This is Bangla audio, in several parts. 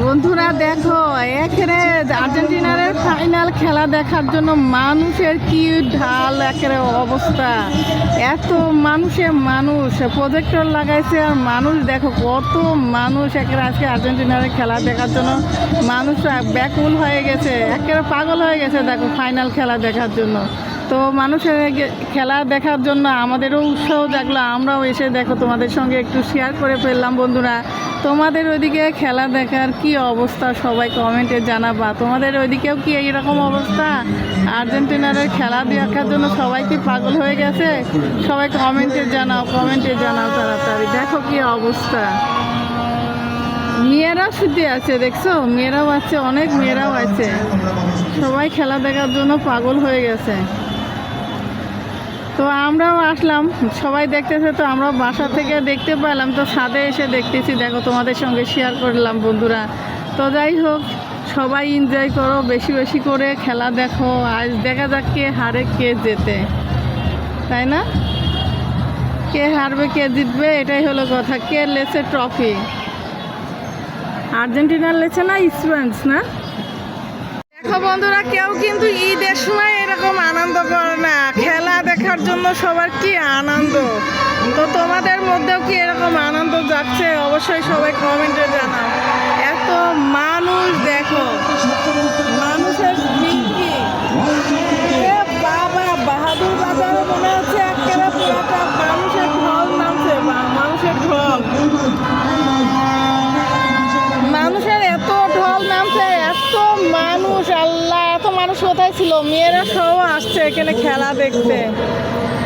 বন্ধুরা দেখো, এখানে আর্জেন্টিনার ফাইনাল খেলা দেখার জন্য মানুষের কি ঢাল, একেবারে অবস্থা। এত মানুষ প্রজেক্টর লাগাইছে, আর মানুষ দেখো কত মানুষ একেবারে আজকে আর্জেন্টিনার খেলা দেখার জন্য মানুষ ব্যাকুল হয়ে গেছে, একেবারে পাগল হয়ে গেছে দেখো ফাইনাল খেলা দেখার জন্য। তো মানুষের খেলা দেখার জন্য আমাদেরও উৎসাহ জাগলো, আমরাও এসে দেখো তোমাদের সঙ্গে একটু শেয়ার করে ফেললাম। বন্ধুরা, তোমাদের ওইদিকে খেলা দেখার কি অবস্থা সবাই কমেন্টে জানাবা। তোমাদের ওইদিকেও কি এইরকম অবস্থা? আর্জেন্টিনার খেলা দেখার জন্য সবাই কি পাগল হয়ে গেছে? সবাই কমেন্টে জানাও তাড়াতাড়ি। দেখো কি অবস্থা, মেয়েরাও শুধু আছে, দেখছো মেয়েরাও আছে, অনেক মেয়েরাও আছে, সবাই খেলা দেখার জন্য পাগল হয়ে গেছে। তো আমরাও আসলাম, সবাই দেখতেছে, তো আমরা বাসা থেকে দেখতে পেলাম, তো ছাদে এসে দেখতেছি, দেখো তোমাদের সঙ্গে শেয়ার করলাম বন্ধুরা। তো যাই হোক, সবাই এনজয় করো, বেশি বেশি করে খেলা দেখো। আজ দেখা যাক কে হারে কে জেতে, তাই না? কে হারবে কে জিতবে এটাই হলো কথা। কে লেছে ট্রফি? আর্জেন্টিনার লেছে না স্পেন না? দেখো বন্ধুরা, কেউ কিন্তু ঈদের সময় এরকম আনন্দ করে না। খেলা দেখার জন্য সবার কি আনন্দ। তো তোমাদের মধ্যেও কি এরকম আনন্দ যাচ্ছে? অবশ্যই সবাই কমেন্টে জানাও। এত মানুষ দেখো, মানুষের ভিড় কি বাবা! বাহাদুর বাজারে মনে হচ্ছে একেবারে পুরোটা মানুষের ঢল নামছে, মানুষের ঢল, মানুষের এত ঢল নামছে, এত মানুষ। আল্লাহ, এত মানুষ কোথায় ছিল? মেয়েরা সব আসছে এখানে খেলা দেখতে।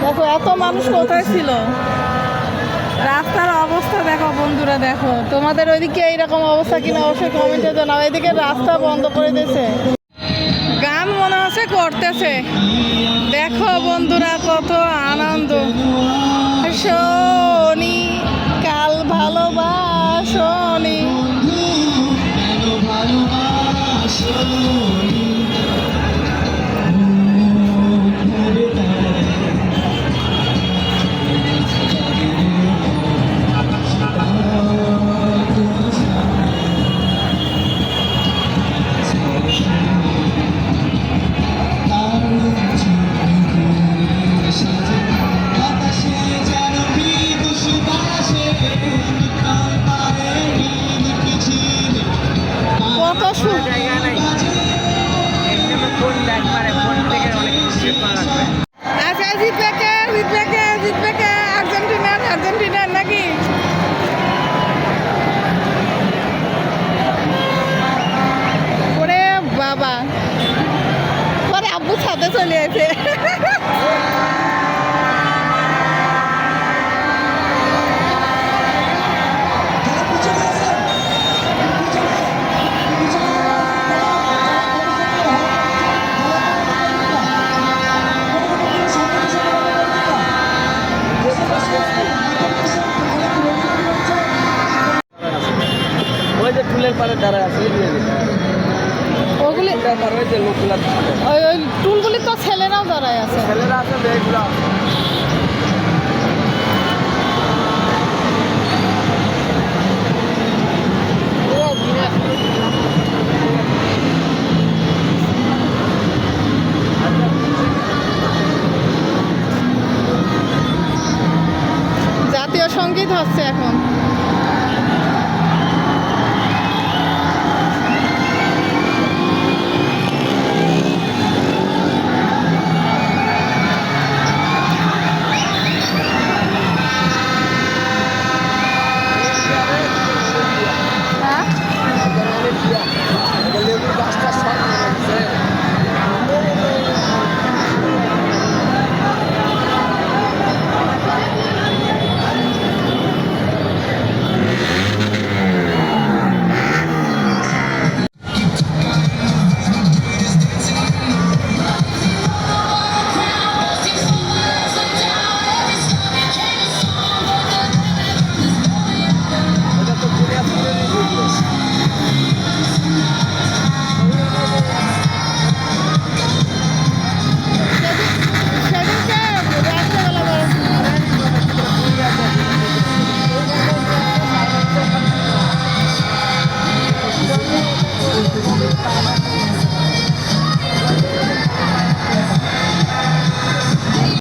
দেখো এত মানুষ কোথায় ছিল? রাস্তার অবস্থা দেখো বন্ধুরা, দেখো তোমাদের ওইদিকে এইরকম অবস্থা কিনা অবশ্যই কমেন্টে জানাও। এদিকে রাস্তা বন্ধ করে দিয়েছে, গান মনে হচ্ছে করতেছে। দেখো বন্ধুরা কত আনন্দ। শনি কাল ভালোবাসনি, কত জায়গা নাই। আচ্ছা, জিতবে কে? আর্জেন্টিনার নাকি? ওরে বাবা, পরে আব্বু ছাদে চলে আছে। ওই টুলগুলি তো ছেলেরাও দাঁড়ায় আছে, ছেলেরা আছে, মেয়েগুলো জাতীয় সঙ্গীত হচ্ছে এখন।